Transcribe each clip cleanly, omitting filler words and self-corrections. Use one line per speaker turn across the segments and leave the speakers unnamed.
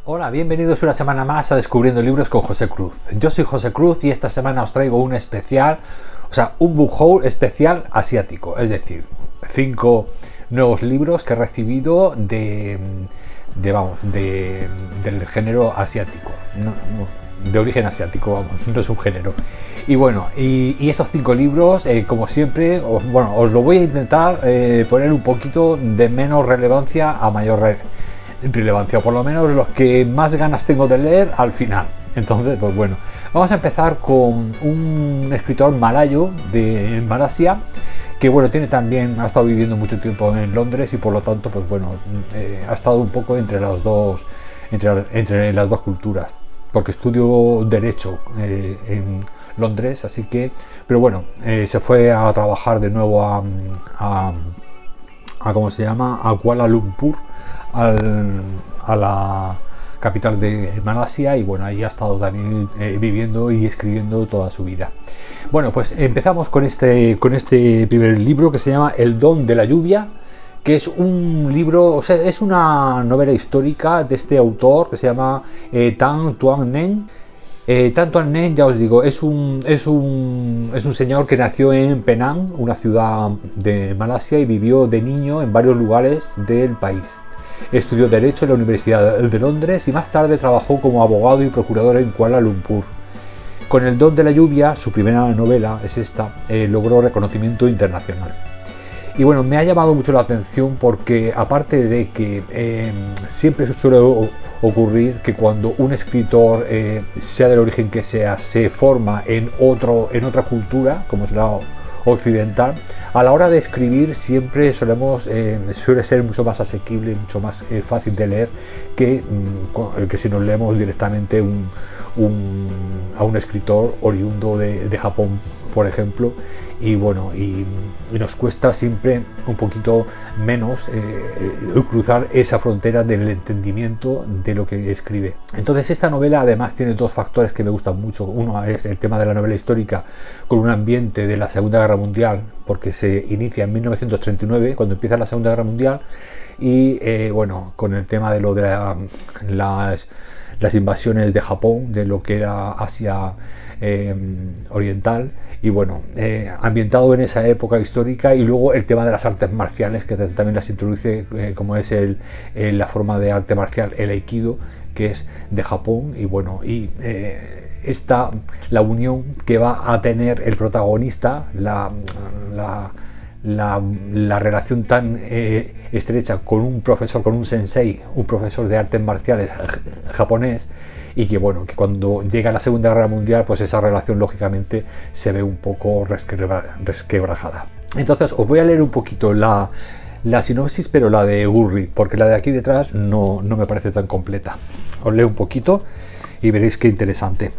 Hola, bienvenidos una semana más a Descubriendo Libros con José Cruz. Yo soy José Cruz y esta semana os traigo un especial, un book haul especial asiático, es decir, 5 nuevos libros que he recibido del género asiático, de origen asiático, no es un género. Y bueno, y estos 5 libros, como siempre, os lo voy a intentar poner un poquito de menos relevancia a mayor relevancia, o por lo menos los que más ganas tengo de leer al final. Entonces, pues bueno, vamos a empezar con un escritor malayo de Malasia, que bueno, ha estado viviendo mucho tiempo en Londres y por lo tanto, pues bueno, ha estado un poco entre las dos culturas, porque estudió Derecho en Londres, así que, pero bueno, se fue a trabajar de nuevo a Kuala Lumpur, a la capital de Malasia, y bueno, ahí ha estado también viviendo y escribiendo toda su vida. Bueno, pues empezamos con este primer libro que se llama El don de la lluvia, que es un libro, es una novela histórica de este autor que se llama Tan Tuan Nen. Tan Tuan Nen, ya os digo, es un señor que nació en Penang, una ciudad de Malasia, y vivió de niño en varios lugares del país. Estudió Derecho en la Universidad de Londres y más tarde trabajó como abogado y procurador en Kuala Lumpur. Con El don de la lluvia, su primera novela es esta, logró reconocimiento internacional. Y bueno, me ha llamado mucho la atención porque, aparte de que siempre suele ocurrir que cuando un escritor, sea del origen que sea, se forma en otra cultura, como es la occidental, a la hora de escribir siempre suele ser mucho más asequible, mucho más fácil de leer que si nos leemos directamente a un escritor oriundo de Japón, por ejemplo, y bueno, y nos cuesta siempre un poquito menos cruzar esa frontera del entendimiento de lo que escribe. Entonces, esta novela además tiene dos factores que me gustan mucho. Uno es el tema de la novela histórica con un ambiente de la Segunda Guerra Mundial, porque se inicia en 1939, cuando empieza la Segunda Guerra Mundial, y bueno, con el tema de lo de las invasiones de Japón, de lo que era Asia oriental, y bueno, ambientado en esa época histórica, y luego el tema de las artes marciales, que también las introduce, como es la forma de arte marcial, el Aikido, que es de Japón, y bueno, la unión que va a tener el protagonista, la relación tan estrecha con un profesor, con un sensei, un profesor de artes marciales japonés, y que bueno, que cuando llega la Segunda Guerra Mundial, pues esa relación lógicamente se ve un poco resquebrajada. Entonces os voy a leer un poquito la sinopsis, pero la de Gurri, porque la de aquí detrás no me parece tan completa. Os leo un poquito y veréis qué interesante.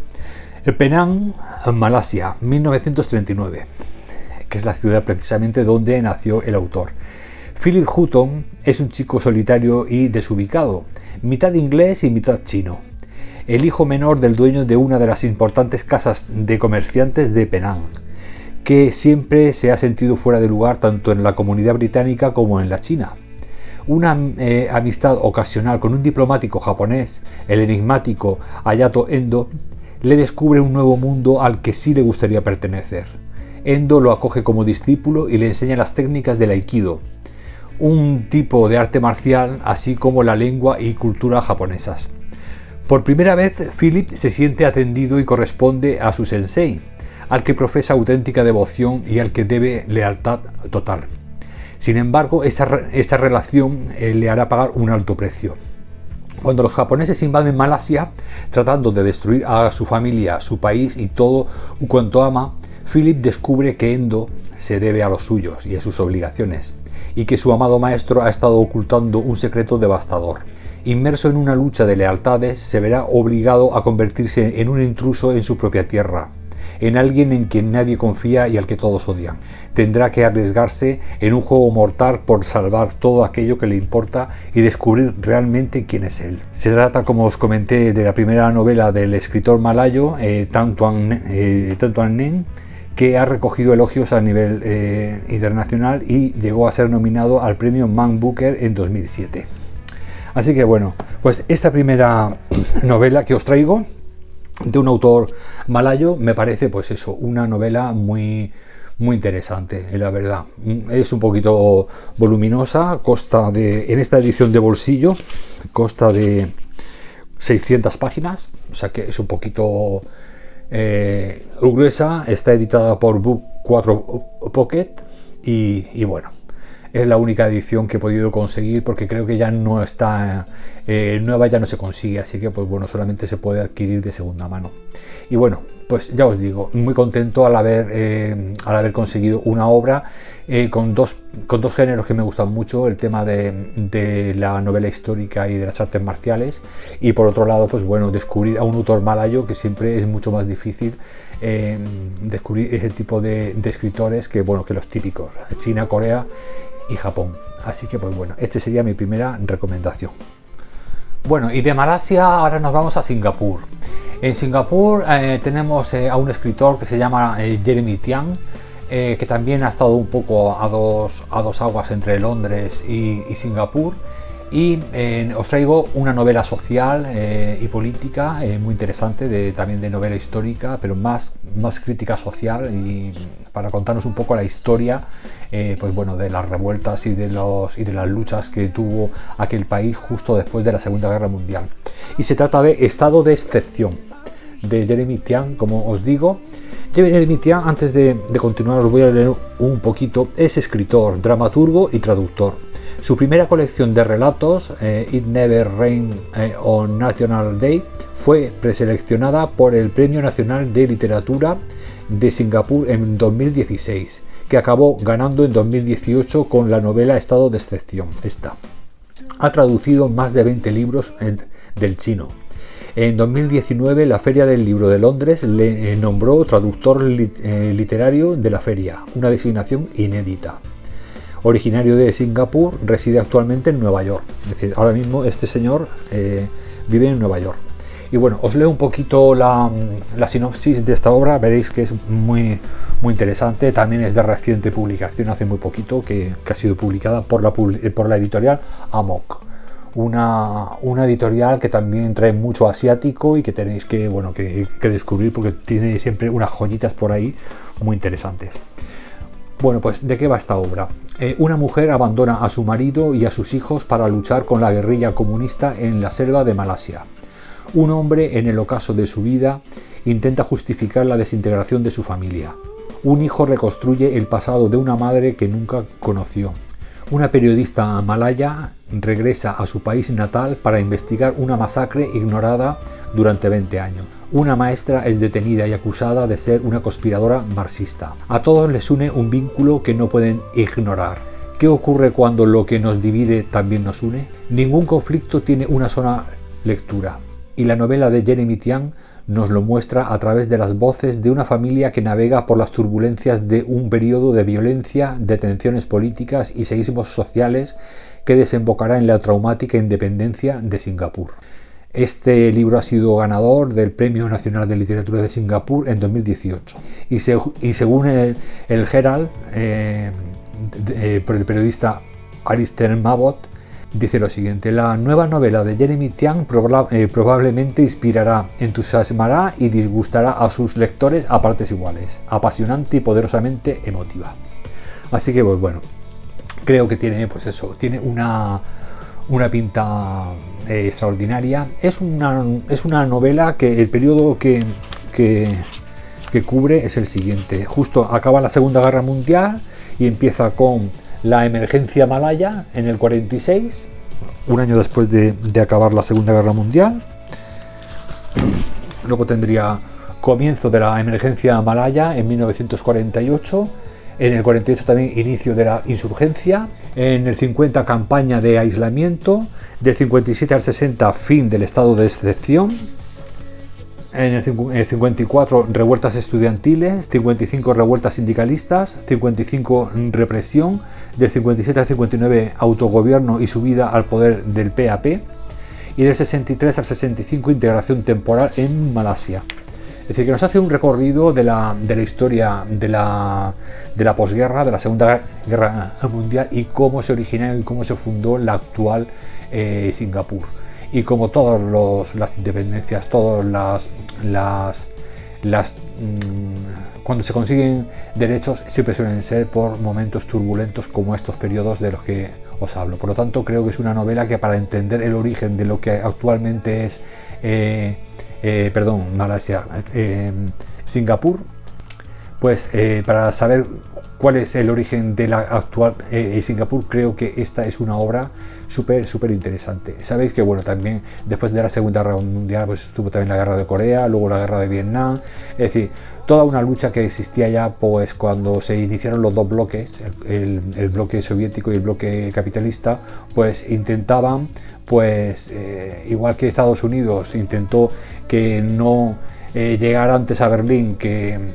Penang, Malasia, 1939, que es la ciudad precisamente donde nació el autor. Philip Hutton es un chico solitario y desubicado, mitad inglés y mitad chino. El hijo menor del dueño de una de las importantes casas de comerciantes de Penang, que siempre se ha sentido fuera de lugar tanto en la comunidad británica como en la china. Una amistad ocasional con un diplomático japonés, el enigmático Hayato Endo, le descubre un nuevo mundo al que sí le gustaría pertenecer. Endo lo acoge como discípulo y le enseña las técnicas del Aikido, un tipo de arte marcial, así como la lengua y cultura japonesas. Por primera vez, Philip se siente atendido y corresponde a su sensei, al que profesa auténtica devoción y al que debe lealtad total. Sin embargo, esta relación le hará pagar un alto precio. Cuando los japoneses invaden Malasia, tratando de destruir a su familia, su país y todo cuanto ama, Philip descubre que Endo se debe a los suyos y a sus obligaciones, y que su amado maestro ha estado ocultando un secreto devastador. Inmerso en una lucha de lealtades, se verá obligado a convertirse en un intruso en su propia tierra, en alguien en quien nadie confía y al que todos odian. Tendrá que arriesgarse en un juego mortal por salvar todo aquello que le importa y descubrir realmente quién es él. Se trata, como os comenté, de la primera novela del escritor malayo Tan Tuan Nen, que ha recogido elogios a nivel internacional y llegó a ser nominado al premio Man Booker en 2007. Así que bueno, pues esta primera novela que os traigo de un autor malayo me parece pues eso, una novela muy interesante, la verdad. Es un poquito voluminosa, consta de, en esta edición de bolsillo, consta de 600 páginas, o sea que es un poquito gruesa. Está editada por Book 4 Pocket y bueno, es la única edición que he podido conseguir porque creo que ya no está nueva, ya no se consigue, así que pues bueno, solamente se puede adquirir de segunda mano. Y bueno, pues ya os digo, muy contento al haber conseguido una obra con dos géneros que me gustan mucho, el tema de la novela histórica y de las artes marciales, y por otro lado, pues bueno, descubrir a un autor malayo, que siempre es mucho más difícil descubrir ese tipo de escritores que bueno, que los típicos, China, Corea y Japón. Así que pues bueno, esta sería mi primera recomendación. Bueno, y de Malasia ahora nos vamos a Singapur. En Singapur tenemos a un escritor que se llama Jeremy Tian, que también ha estado un poco a dos aguas entre Londres y Singapur. Y os traigo una novela social y política muy interesante, también de novela histórica, pero más crítica social, y para contarnos un poco la historia pues bueno, de las revueltas y de las luchas que tuvo aquel país justo después de la Segunda Guerra Mundial. Y se trata de Estado de Excepción, de Jeremy Tian, como os digo. Jeremy Tian, antes de continuar, os voy a leer un poquito. Es escritor, dramaturgo y traductor. Su primera colección de relatos, It Never Rained on National Day, fue preseleccionada por el Premio Nacional de Literatura de Singapur en 2016, que acabó ganando en 2018 con la novela Estado de Excepción. Ha traducido más de 20 libros del chino. En 2019, la Feria del Libro de Londres le nombró traductor literario de la feria, una designación inédita. Originario de Singapur, reside actualmente en Nueva York. Es decir, ahora mismo este señor vive en Nueva York. Y bueno, os leo un poquito la sinopsis de esta obra, veréis que es muy interesante. También es de reciente publicación, hace muy poquito, que ha sido publicada por la editorial Amok. Una editorial que también trae mucho asiático y que tenéis que descubrir, porque tiene siempre unas joyitas por ahí muy interesantes. Bueno, pues ¿de qué va esta obra? Una mujer abandona a su marido y a sus hijos para luchar con la guerrilla comunista en la selva de Malasia. Un hombre, en el ocaso de su vida, intenta justificar la desintegración de su familia. Un hijo reconstruye el pasado de una madre que nunca conoció. Una periodista malaya regresa a su país natal para investigar una masacre ignorada durante 20 años. Una maestra es detenida y acusada de ser una conspiradora marxista. A todos les une un vínculo que no pueden ignorar. ¿Qué ocurre cuando lo que nos divide también nos une? Ningún conflicto tiene una sola lectura, y la novela de Jeremy Tian nos lo muestra a través de las voces de una familia que navega por las turbulencias de un periodo de violencia, de tensiones políticas y seísmos sociales que desembocará en la traumática independencia de Singapur. Este libro ha sido ganador del Premio Nacional de Literatura de Singapur en 2018. Y según el Herald, por el periodista Alistair Mabot, dice lo siguiente: la nueva novela de Jeremy Tian probablemente inspirará, entusiasmará y disgustará a sus lectores a partes iguales, apasionante y poderosamente emotiva. Así que pues bueno, creo que tiene tiene una pinta extraordinaria. Es una novela que el periodo que cubre es el siguiente. Justo acaba la Segunda Guerra Mundial y empieza con la emergencia malaya en el 46, un año después de acabar la Segunda Guerra Mundial. Luego tendría comienzo de la emergencia malaya en 1948. En el 48 también inicio de la insurgencia. En el 50 campaña de aislamiento. Del 57 al 60 fin del estado de excepción. En el 54 revueltas estudiantiles. 55 revueltas sindicalistas. 55 represión. Del 57 al 59 autogobierno y subida al poder del PAP. Y del 63 al 65 integración temporal en Malasia. Es decir, que nos hace un recorrido de la historia de la posguerra, de la Segunda Guerra Mundial, y cómo se originó y cómo se fundó la actual Singapur. Y como todas las independencias, todas cuando se consiguen derechos, siempre suelen ser por momentos turbulentos como estos periodos de los que os hablo. Por lo tanto, creo que es una novela que, para entender el origen de lo que actualmente es Malasia, Singapur, pues para saber cuál es el origen de la actual Singapur, creo que esta es una obra súper interesante. Sabéis que, bueno, también después de la Segunda Guerra Mundial pues estuvo también la guerra de Corea, luego la guerra de Vietnam, es decir, toda una lucha que existía ya pues cuando se iniciaron los dos bloques, el bloque soviético y el bloque capitalista, pues intentaban, pues igual que Estados Unidos intentó que no llegara antes a Berlín que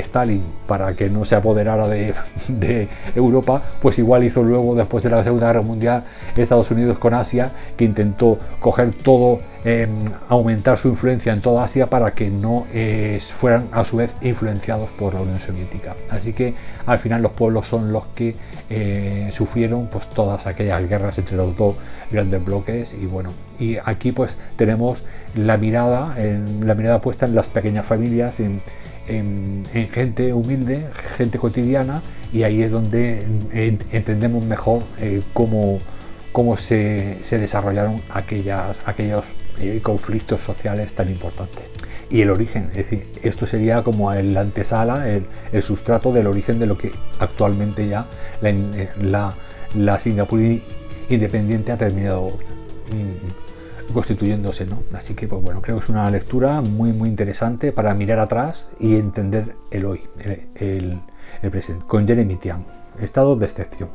Stalin, para que no se apoderara de Europa, pues igual hizo luego, después de la Segunda Guerra Mundial, Estados Unidos con Asia, que intentó coger todo, aumentar su influencia en toda Asia para que no fueran a su vez influenciados por la Unión Soviética. Así que al final los pueblos son los que sufrieron pues todas aquellas guerras entre los dos grandes bloques. Y bueno, y aquí pues tenemos la mirada puesta en las pequeñas familias, en gente humilde, gente cotidiana, y ahí es donde entendemos mejor cómo se desarrollaron aquellos conflictos sociales tan importantes. Y el origen, es decir, esto sería como la antesala, el sustrato del origen de lo que actualmente ya la Singapur independiente ha terminado constituyéndose, ¿no? Así que pues bueno, creo que es una lectura muy interesante para mirar atrás y entender el hoy, el presente. Con Jeremy Tian, Estado de excepción.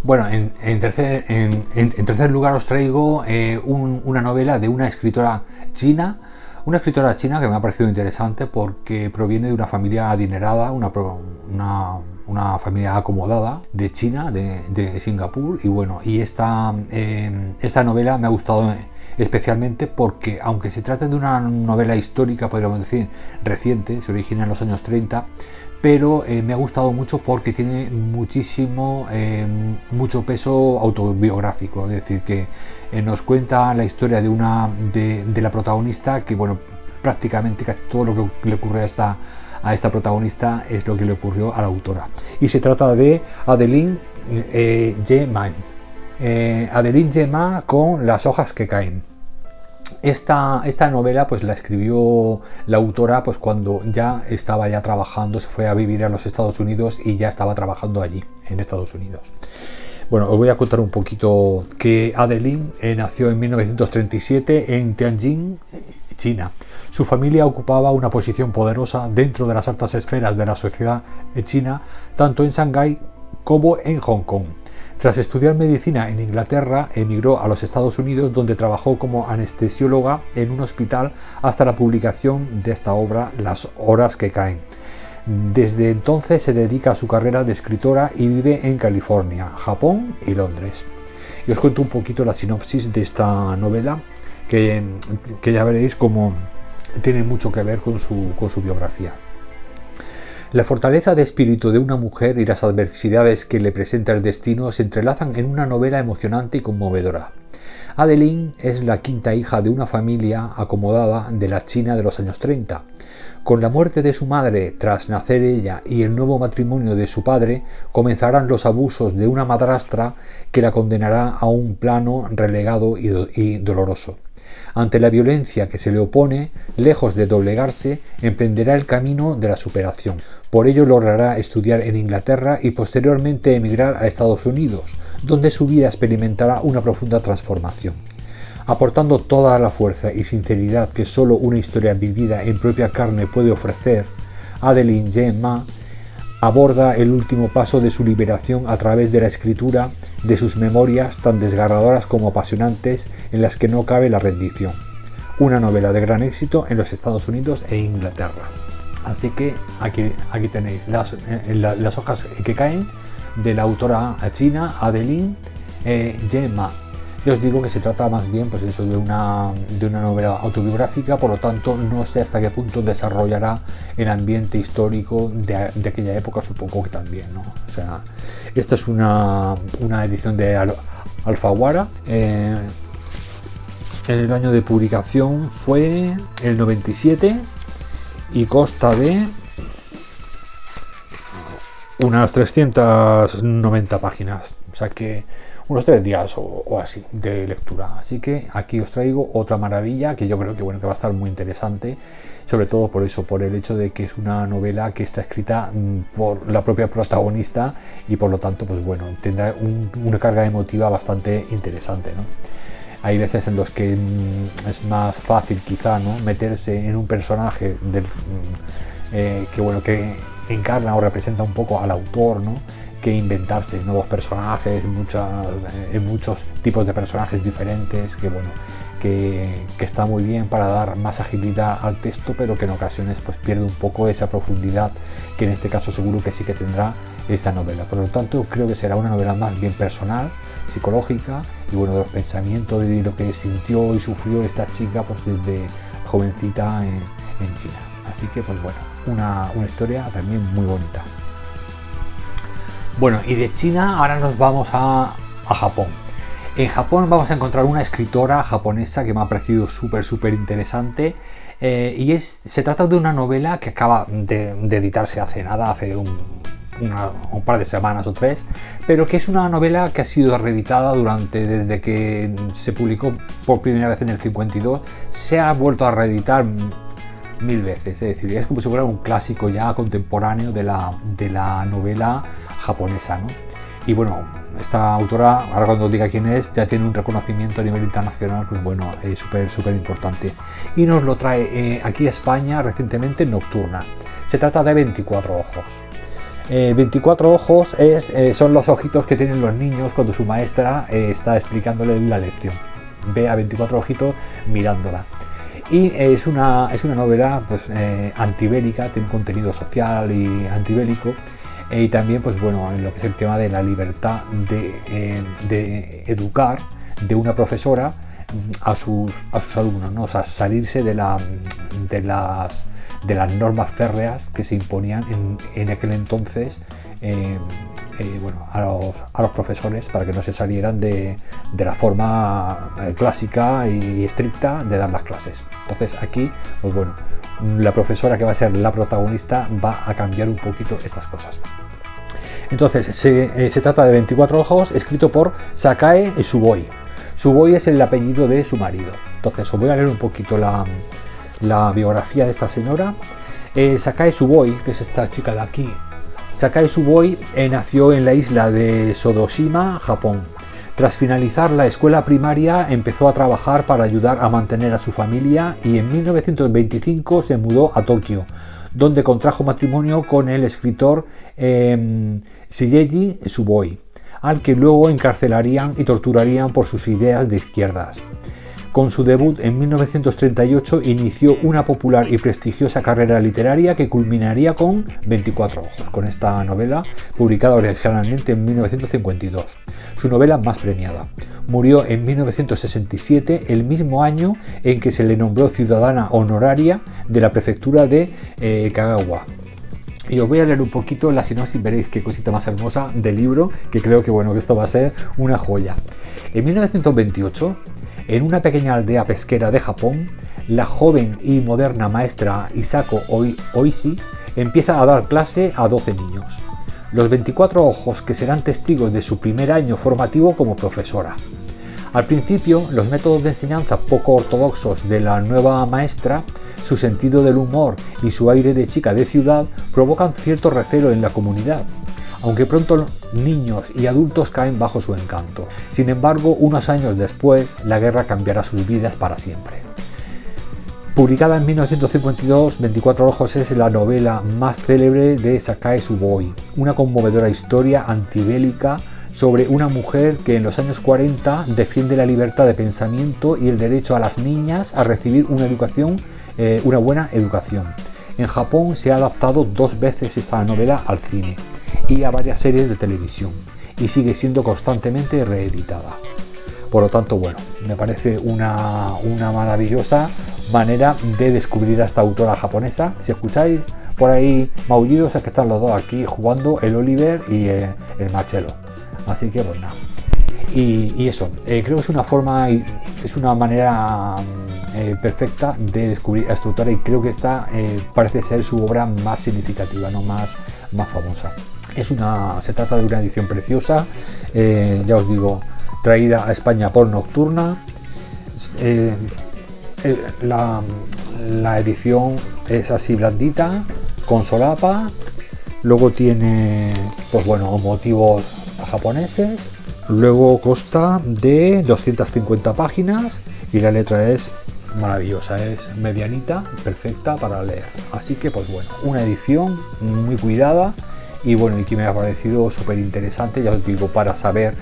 Bueno, en tercer lugar os traigo una novela de una escritora china que me ha parecido interesante porque proviene de una familia adinerada, una familia acomodada de China, de Singapur. Y bueno, y esta novela me ha gustado especialmente porque, aunque se trate de una novela histórica, podríamos decir reciente, se origina en los años 30, pero me ha gustado mucho porque tiene mucho peso autobiográfico. Es decir, que nos cuenta la historia de la protagonista, que bueno, prácticamente casi todo lo que le ocurre a esta protagonista es lo que le ocurrió a la autora. Y se trata de Adeline Ye Ma. Adeline Ye Ma con Las hojas que caen. Esta novela pues la escribió la autora pues cuando ya estaba trabajando, se fue a vivir a los Estados Unidos y ya estaba trabajando allí, en Estados Unidos. Bueno, os voy a contar un poquito que Adeline nació en 1937 en Tianjin, China. Su familia ocupaba una posición poderosa dentro de las altas esferas de la sociedad china, tanto en Shanghái como en Hong Kong. Tras estudiar medicina en Inglaterra, emigró a los Estados Unidos, donde trabajó como anestesióloga en un hospital hasta la publicación de esta obra, Las horas que caen. Desde entonces se dedica a su carrera de escritora y vive en California, Japón y Londres. Y os cuento un poquito la sinopsis de esta novela, que ya veréis cómo tiene mucho que ver con su biografía. La fortaleza de espíritu de una mujer y las adversidades que le presenta el destino se entrelazan en una novela emocionante y conmovedora. Adeline es la quinta hija de una familia acomodada de la China de los años 30. Con la muerte de su madre tras nacer ella y el nuevo matrimonio de su padre, comenzarán los abusos de una madrastra que la condenará a un plano relegado y doloroso. Ante la violencia que se le opone, lejos de doblegarse, emprenderá el camino de la superación. Por ello logrará estudiar en Inglaterra y posteriormente emigrar a Estados Unidos, donde su vida experimentará una profunda transformación. Aportando toda la fuerza y sinceridad que solo una historia vivida en propia carne puede ofrecer, Adeline Ye Ma aborda el último paso de su liberación a través de la escritura de sus memorias tan desgarradoras como apasionantes, en las que no cabe la rendición. Una novela de gran éxito en los Estados Unidos e Inglaterra. Así que aquí tenéis las hojas que caen, de la autora china Adeline Ye Ma. Ya os digo que se trata más bien pues eso, de una novela autobiográfica, por lo tanto no sé hasta qué punto desarrollará el ambiente histórico de aquella época, supongo que también, ¿no? O sea, esta es una edición de Alfaguara. El año de publicación fue el 97 y consta de unas 390 páginas, o sea que unos 3 días o así de lectura. Así que aquí os traigo otra maravilla que yo creo que, bueno, que va a estar muy interesante, sobre todo por eso, por el hecho de que es una novela que está escrita por la propia protagonista y por lo tanto pues bueno, tendrá una carga emotiva bastante interesante, ¿no? Hay veces en los que es más fácil quizá, ¿no?, meterse en un personaje que bueno, que encarna o representa un poco al autor, ¿no?, que inventarse nuevos personajes, en muchos tipos de personajes diferentes, que bueno, que está muy bien para dar más agilidad al texto, pero que en ocasiones pues pierde un poco esa profundidad que en este caso seguro que sí que tendrá esta novela. Por lo tanto, creo que será una novela más bien personal, psicológica, y bueno, de los pensamientos y de lo que sintió y sufrió esta chica pues desde jovencita en China. Así que pues bueno, una historia también muy bonita. Bueno, y de China ahora nos vamos a Japón. En Japón vamos a encontrar una escritora japonesa que me ha parecido súper interesante, y se trata de una novela que acaba de editarse hace nada, hace un par de semanas o 3, pero que es una novela que ha sido reeditada desde que se publicó por primera vez en el 52, se ha vuelto a reeditar 1000 veces, es decir, es como si fuera un clásico ya contemporáneo de la novela japonesa, ¿no? Y bueno, esta autora, ahora cuando diga quién es, ya tiene un reconocimiento a nivel internacional, pues bueno, súper importante. Y nos lo trae aquí a España recientemente, Nocturna. Se trata de 24 ojos. 24 ojos son los ojitos que tienen los niños cuando su maestra está explicándole la lección. Ve a 24 ojitos mirándola. Y es una novela pues, antibélica, tiene un contenido social y antibélico. Y también, pues bueno, en lo que es el tema de la libertad de educar de una profesora a sus alumnos, ¿no? O sea, salirse de las normas férreas que se imponían en aquel entonces, bueno, a los profesores, para que no se salieran de la forma clásica y estricta de dar las clases. Entonces aquí, pues bueno, la profesora que va a ser la protagonista va a cambiar un poquito estas cosas. Entonces se trata de 24 ojos, escrito por Sakae Suboi. Suboi es el apellido de su marido. Entonces os voy a leer un poquito la biografía de esta señora. Sakae Suboi, que es esta chica de aquí. Sakae Suboi nació en la isla de Sodoshima, Japón. Tras finalizar la escuela primaria empezó a trabajar para ayudar a mantener a su familia y en 1925 se mudó a Tokio, donde contrajo matrimonio con el escritor Shigeji Suboi, al que luego encarcelarían y torturarían por sus ideas de izquierdas. Con su debut en 1938 inició una popular y prestigiosa carrera literaria que culminaría con 24 ojos, con esta novela publicada originalmente en 1952, su novela más premiada. Murió en 1967, el mismo año en que se le nombró ciudadana honoraria de la prefectura de Kagawa. Y os voy a leer un poquito la sinopsis, veréis qué cosita más hermosa del libro, que creo que bueno, que esto va a ser una joya. En 1928, en una pequeña aldea pesquera de Japón, la joven y moderna maestra Isako Oishi empieza a dar clase a 12 niños. Los 24 ojos que serán testigos de su primer año formativo como profesora. Al principio, los métodos de enseñanza poco ortodoxos de la nueva maestra, su sentido del humor y su aire de chica de ciudad provocan cierto recelo en la comunidad, aunque pronto niños y adultos caen bajo su encanto. Sin embargo, unos años después, la guerra cambiará sus vidas para siempre. Publicada en 1952, 24 ojos es la novela más célebre de Sakae Suboi, una conmovedora historia antibélica sobre una mujer que en los años 40 defiende la libertad de pensamiento y el derecho a las niñas a recibir una buena educación. En Japón se ha adaptado 2 veces esta novela al cine y a varias series de televisión, y sigue siendo constantemente reeditada. Por lo tanto, bueno, me parece una maravillosa manera de descubrir a esta autora japonesa. Si escucháis por ahí maullidos, es que están los dos aquí jugando, el Oliver y el Marcelo. Así que pues nada. Y eso, creo que es una forma, es una manera perfecta de descubrir a esta autora, y creo que esta parece ser su obra más significativa, no más famosa. Se trata de una edición preciosa, ya os digo, traída a España por Nocturna. La edición es así blandita, con solapa. Luego tiene, pues bueno, motivos japoneses. Luego consta de 250 páginas y la letra es maravillosa, es medianita, perfecta para leer. Así que pues bueno, una edición muy cuidada y bueno, y que me ha parecido súper interesante, ya os digo, para saber,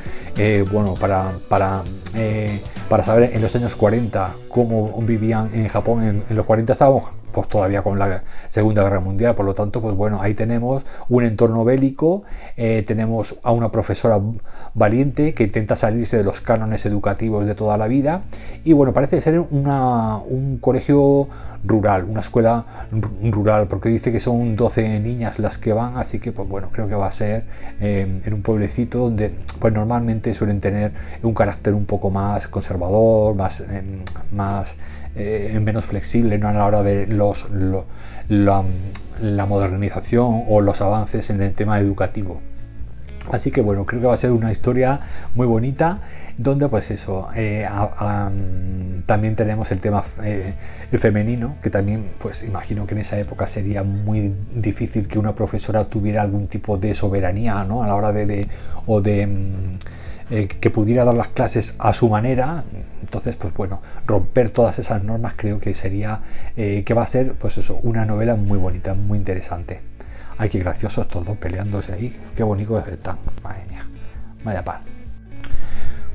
para saber en los años 40 cómo vivían en Japón. En los 40 estábamos pues todavía con la Segunda Guerra Mundial, por lo tanto, pues bueno, ahí tenemos un entorno bélico, tenemos a una profesora valiente que intenta salirse de los cánones educativos de toda la vida, y bueno, parece ser un colegio rural, una escuela rural, porque dice que son 12 niñas las que van, así que pues bueno, creo que va a ser en un pueblecito donde pues normalmente suelen tener un carácter un poco más conservador, menos flexible, ¿no? A la hora de la modernización o los avances en el tema educativo. Así que bueno, creo que va a ser una historia muy bonita, donde pues eso, también tenemos el tema el femenino, que también pues imagino que en esa época sería muy difícil que una profesora tuviera algún tipo de soberanía, ¿no? A la hora que pudiera dar las clases a su manera. Entonces pues bueno, romper todas esas normas creo que sería, que va a ser pues eso, una novela muy bonita, muy interesante. Ay, qué graciosos estos dos peleándose ahí, qué bonitos están, madre mía, vaya par.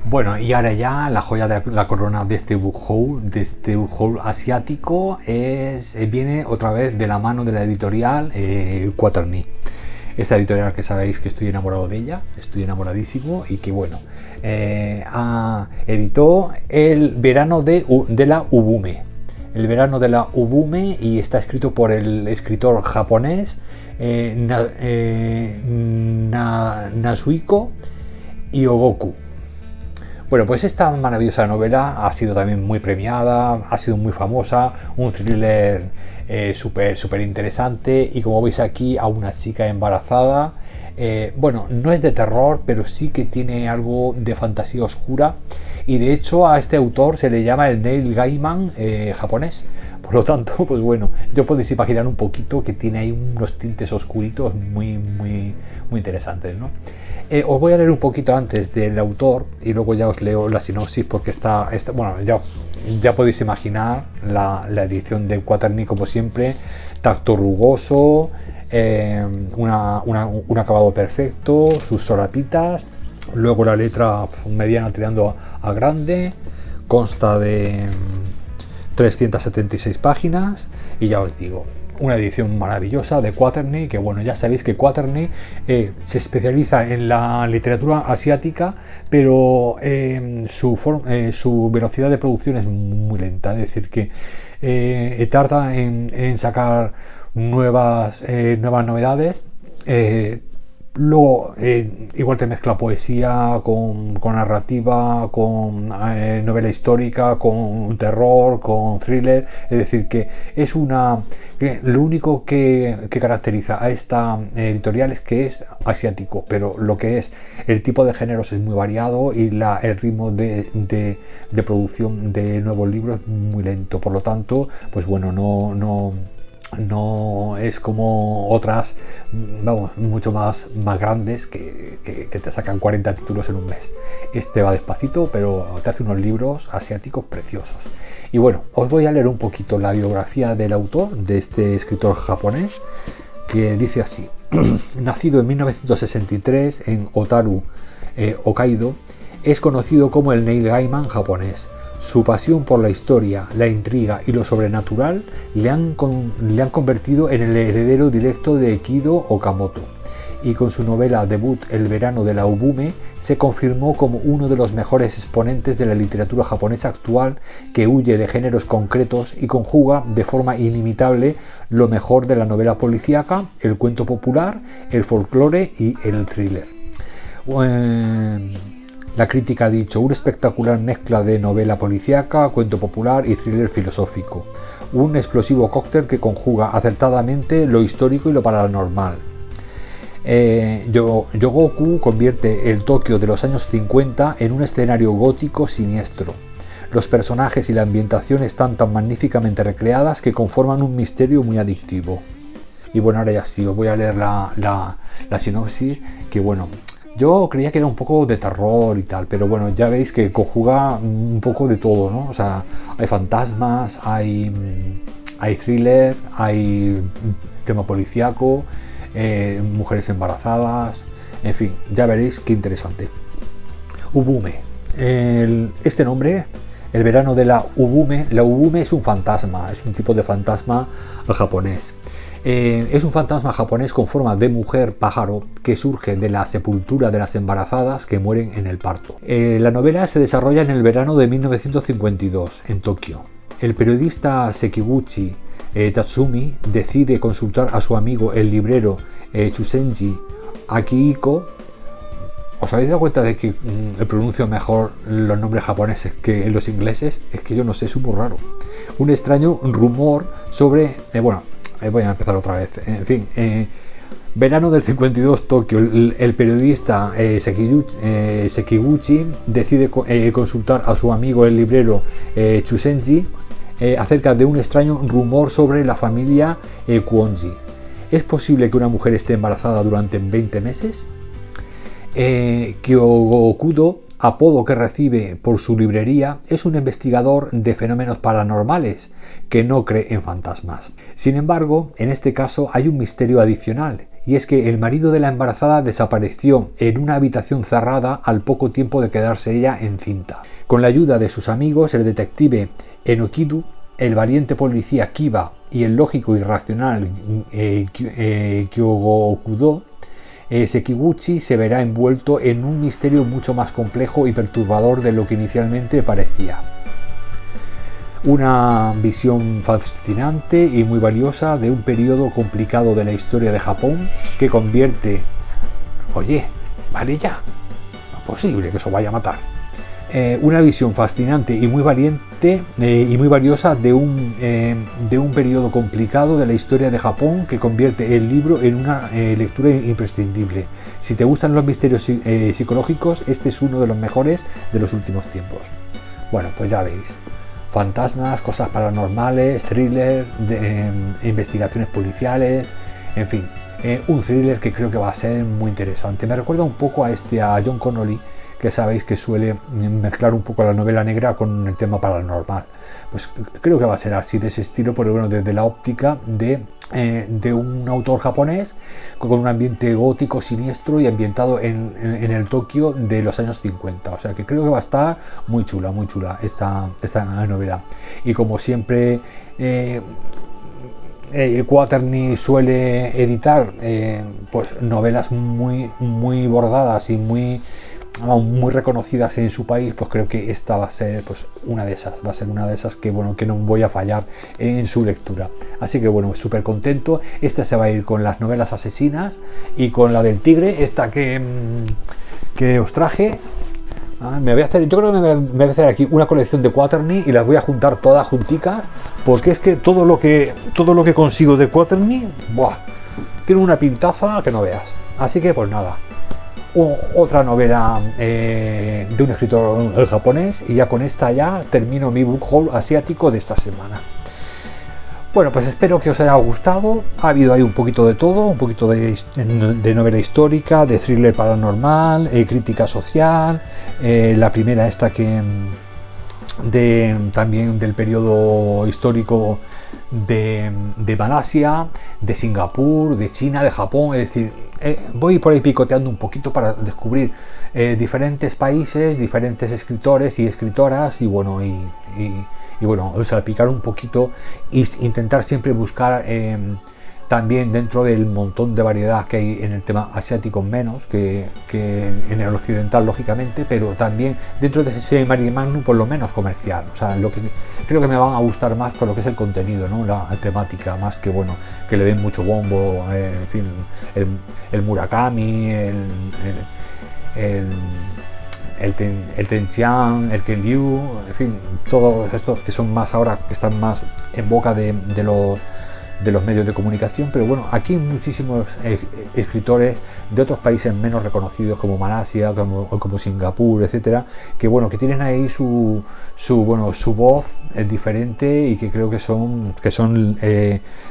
Bueno, y ahora ya la joya de la corona de este book haul asiático viene otra vez de la mano de la editorial Quaterny. Esta editorial que sabéis que estoy enamorado de ella, estoy enamoradísimo, y que bueno, editó El verano de la Ubume. El verano de la Ubume, y está escrito por el escritor japonés Nasuhiko Hyogoku. Bueno, pues esta maravillosa novela ha sido también muy premiada, ha sido muy famosa, un thriller súper interesante, y como veis aquí, a una chica embarazada. Bueno, no es de terror, pero sí que tiene algo de fantasía oscura, y de hecho a este autor se le llama el Neil Gaiman japonés. Por lo tanto, pues bueno, yo podéis imaginar un poquito que tiene ahí unos tintes oscuritos muy interesantes, ¿no? Os voy a leer un poquito antes del autor y luego ya os leo la sinopsis, porque bueno, ya podéis imaginar la edición de Quaterny, como siempre, tacto rugoso, un acabado perfecto, sus solapitas, luego la letra mediana tirando a grande, consta de 376 páginas, y ya os digo, una edición maravillosa de Quaterny, que bueno, ya sabéis que Quaterny se especializa en la literatura asiática, pero su velocidad de producción es muy lenta, es decir, que tarda en sacar nuevas novedades. Luego igual te mezcla poesía con narrativa, con novela histórica, con terror, con thriller. Es decir, que es lo único que caracteriza a esta editorial es que es asiático, pero lo que es el tipo de géneros es muy variado, y el ritmo de producción de nuevos libros es muy lento. Por lo tanto, pues bueno, no es como otras, vamos, mucho más grandes que te sacan 40 títulos en un mes. Este va despacito, pero te hace unos libros asiáticos preciosos. Y bueno, os voy a leer un poquito la biografía del autor, de este escritor japonés, que dice así: nacido en 1963 en Otaru, Hokkaido, es conocido como el Neil Gaiman japonés. Su pasión por la historia, la intriga y lo sobrenatural le han convertido en el heredero directo de Kido Okamoto, y con su novela debut El verano de la Ubume se confirmó como uno de los mejores exponentes de la literatura japonesa actual, que huye de géneros concretos y conjuga de forma inimitable lo mejor de la novela policíaca, el cuento popular, el folclore y el thriller. La crítica ha dicho: una espectacular mezcla de novela policíaca, cuento popular y thriller filosófico. Un explosivo cóctel que conjuga acertadamente lo histórico y lo paranormal. Yogoku convierte el Tokio de los años 50 en un escenario gótico siniestro. Los personajes y la ambientación están tan magníficamente recreadas que conforman un misterio muy adictivo. Y bueno, ahora ya sí, os voy a leer la sinopsis, que bueno, yo creía que era un poco de terror y tal, pero bueno, ya veis que conjuga un poco de todo, ¿no? O sea, hay fantasmas, hay thriller, hay tema policíaco, mujeres embarazadas, en fin, ya veréis qué interesante. Ubume. Este nombre, el verano de la Ubume es un fantasma, es un tipo de fantasma japonés. Es un fantasma japonés con forma de mujer pájaro que surge de la sepultura de las embarazadas que mueren en el parto. La novela se desarrolla en el verano de 1952 en Tokio. El periodista Sekiguchi Tatsumi decide consultar a su amigo el librero Chusenji Akihiko. ¿Os habéis dado cuenta de que pronuncio mejor los nombres japoneses que los ingleses? Es que yo no sé, es muy raro. Un extraño rumor sobre... voy a empezar otra vez. En fin, verano del 52, Tokio. El periodista Sekiguchi decide consultar a su amigo el librero Chusenji acerca de un extraño rumor sobre la familia Kuonji. ¿Es posible que una mujer esté embarazada durante 20 meses? Kyogokudo, apodo que recibe por su librería, es un investigador de fenómenos paranormales que no cree en fantasmas. Sin embargo, en este caso hay un misterio adicional, y es que el marido de la embarazada desapareció en una habitación cerrada al poco tiempo de quedarse ella encinta. Con la ayuda de sus amigos, el detective Enokidu, el valiente policía Kiba y el lógico y racional Kyogokudo, Sekiguchi se verá envuelto en un misterio mucho más complejo y perturbador de lo que inicialmente parecía. Una visión fascinante y muy valiosa de un periodo complicado de la historia de Japón que convierte... Oye, vale ya, no es posible que eso vaya a matar. Una visión fascinante y muy valiente y muy valiosa de un periodo complicado de la historia de Japón que convierte el libro en una lectura imprescindible. Si te gustan los misterios psicológicos, este es uno de los mejores de los últimos tiempos. Bueno, pues ya veis, fantasmas, cosas paranormales, thriller, investigaciones policiales, en fin, un thriller que creo que va a ser muy interesante. Me recuerda un poco a John Connolly, que sabéis que suele mezclar un poco la novela negra con el tema paranormal. Pues creo que va a ser así, de ese estilo, pero bueno, desde la óptica de un autor japonés con un ambiente gótico siniestro y ambientado en el Tokio de los años 50. O sea que creo que va a estar muy chula esta novela. Y como siempre, Quaterny suele editar pues novelas muy bordadas y muy reconocidas en su país, pues creo que esta va a ser una de esas que bueno, que no voy a fallar en su lectura. Así que bueno, súper contento. Esta se va a ir con las novelas asesinas y con la del tigre, esta que os traje. Yo creo que me voy a hacer aquí una colección de Quaterny y las voy a juntar todas junticas, porque es que todo lo que consigo de Quaterny, tiene una pintaza que no veas. Así que pues nada, otra novela de un escritor japonés, y ya con esta ya termino mi book haul asiático de esta semana. Bueno, pues espero que os haya gustado. Ha habido ahí un poquito de todo, un poquito de novela histórica, de thriller paranormal, crítica social, la primera esta también del periodo histórico de Malasia, de Singapur, de China, de Japón. Es decir, voy por ahí picoteando un poquito para descubrir diferentes países, diferentes escritores y escritoras, y bueno, salpicar un poquito e intentar siempre buscar también dentro del montón de variedad que hay en el tema asiático, menos que en el occidental, lógicamente, pero también dentro de ese mare magnum, por lo menos comercial. O sea, lo que creo que me van a gustar más por lo que es el contenido, ¿no? La temática, más que bueno, que le den mucho bombo, en fin, el Murakami, el Tenchian, el Ken-Liu, en fin, todos estos que son más ahora, que están más en boca de los medios de comunicación. Pero bueno, aquí hay muchísimos escritores de otros países menos reconocidos, como Malasia, como Singapur, etcétera, que bueno, que tienen ahí su voz diferente, y que creo que son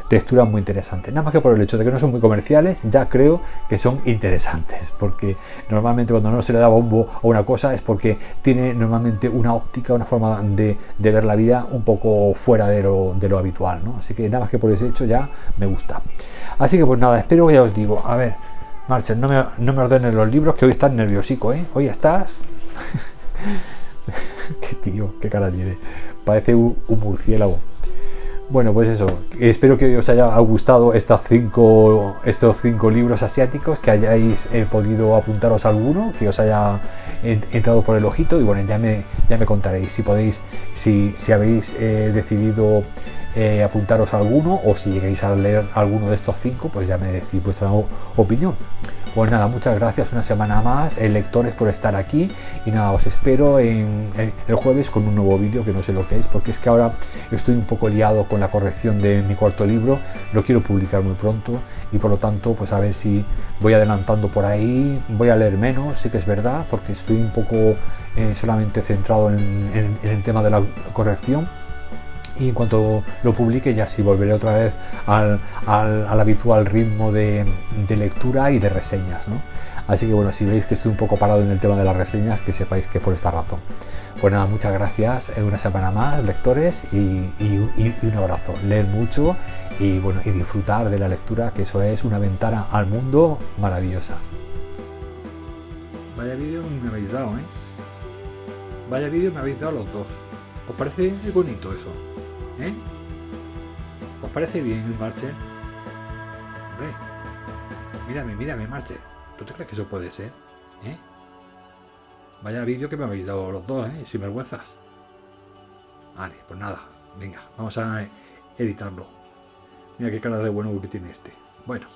lecturas muy interesantes. Nada más que por el hecho de que no son muy comerciales, ya creo que son interesantes, porque normalmente cuando no se le da bombo a una cosa es porque tiene normalmente una óptica, una forma de ver la vida un poco fuera de lo habitual, ¿no? Así que nada más que por ese hecho ya me gusta. Así que pues nada, espero que ya os digo, a ver, Marcel, no me ordenes los libros, que hoy estás nerviosico, ¿eh? Hoy estás... Qué tío, qué cara tiene. Parece un murciélago. Bueno, pues eso, espero que os haya gustado estos cinco libros asiáticos, que hayáis podido apuntaros a alguno, que os haya entrado por el ojito, y bueno, ya me contaréis si podéis, si habéis decidido apuntaros a alguno, o si llegáis a leer alguno de estos 5, pues ya me decís vuestra opinión. Pues nada, muchas gracias una semana más, lectores, por estar aquí, y nada, os espero el jueves con un nuevo vídeo, que no sé lo que es, porque es que ahora estoy un poco liado con la corrección de mi cuarto libro, lo quiero publicar muy pronto, y por lo tanto pues a ver si voy adelantando por ahí. Voy a leer menos, sí que es verdad, porque estoy un poco solamente centrado en el tema de la corrección, y en cuanto lo publique ya sí volveré otra vez al habitual ritmo de lectura y de reseñas, ¿no? Así que bueno, si veis que estoy un poco parado en el tema de las reseñas, que sepáis que es por esta razón. Pues nada, muchas gracias, una semana más, lectores, y un abrazo. Leer mucho y bueno, y disfrutar de la lectura, que eso es una ventana al mundo maravillosa. Vaya vídeo me habéis dado, ¿eh? Vaya vídeo me habéis dado los dos. ¿Os parece bonito eso? ¿Eh? ¿Os parece bien el Marcel? Hombre, mírame, Marcel. ¿Tú te crees que eso puede ser? ¿Eh? Vaya vídeo que me habéis dado los dos, ¿eh? Sin vergüenzas. Vale, pues nada. Venga, vamos a editarlo. Mira qué cara de bueno que tiene este. Bueno.